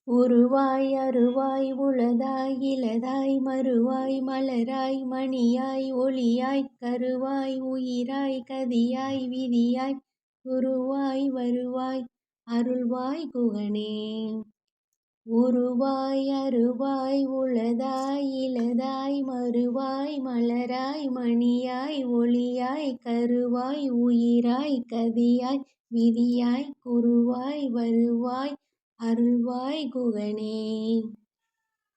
உருவாய் அருவாய் உளதாய் இளதாய் மறுவாய் மலராய் மணியாய் ஒளியாய் கருவாய் உயிராய் கதியாய் விதியாய் குருவாய் வருவாய் அருள்வாய் குகனே. உருவாய் அருவாய் உளதாய் இளதாய் மறுவாய் மலராய் மணியாய் ஒளியாய் கருவாய் உயிராய் கதியாய் விதியாய் குருவாய் வருவாய் அருள்வாய் குகனே.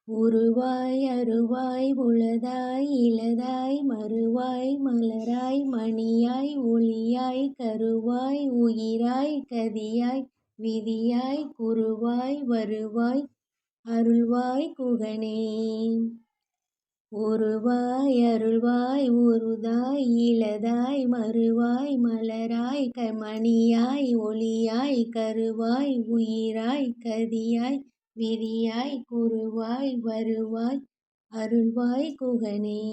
உருவாய் அருவாய் உளதாய் இளதாய் மறுவாய் மலராய் மணியாய் ஒளியாய் கருவாய் உயிராய் கதியாய் விதியாய் குருவாய் வருவாய் அருள்வாய் குகனே. உருவாய் அருள்வாய் உருதாய் இளதாய் மறுவாய் மலராய் மணியாய் ஒளியாய் கருவாய் உயிராய் கதியாய் விதியாய் குருவாய் வருவாய் அருள்வாய் குகனே.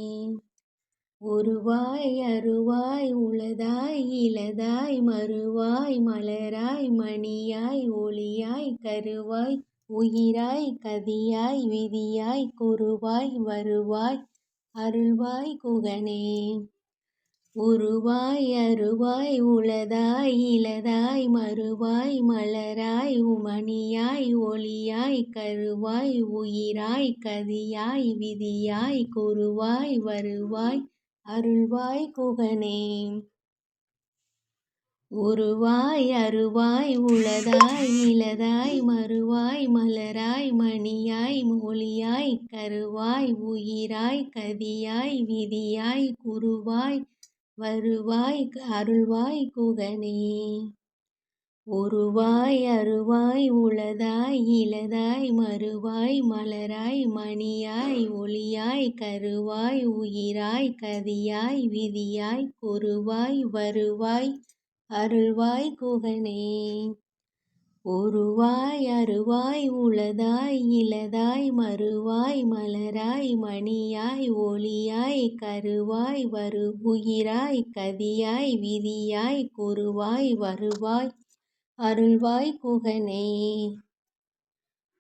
உருவாய் அருவாய் உளதாய் இளதாய் மறுவாய் மலராய் மணியாய் ஒளியாய் கருவாய் உயிராய் கதியாய் விதியாய் குருவாய் வருவாய் அருள்வாய் குகனே. உருவாய் அருவாய் உளதாய் இளதாய் மறுவாய் மலராய் மணியாய் ஒளியாய் கருவாய் உயிராய் கதியாய் விதியாய் குருவாய் வருவாய் அருள்வாய் குகனே. உருவாய் அருவாய் உளதாய் இளதாய் மறுவாய் மலராய் மணியாய் ஒளியாய் கருவாய் உயிராய் கதியாய் விதியாய் குருவாய் வருவாய் அருள்வாய் குகனே. உருவாய் அருவாய் உளதாய் இளதாய் மறுவாய் மலராய் மணியாய் ஒளியாய் கருவாய் உயிராய் கதியாய் விதியாய் குருவாய் வருவாய் அருள்வாய் குகனே. உருவாய் அருவாய் உளதாய் இளதாய் மறுவாய் மலராய் மணியாய் ஒளியாய் கருவாய் உயிராய் கதியாய் விதியாய் குருவாய் வருவாய் அருள்வாய் குகனே.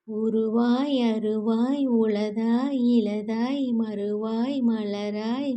உருவாய் அருவாய் உளதாய் இளதாய் மறுவாய் மலராய்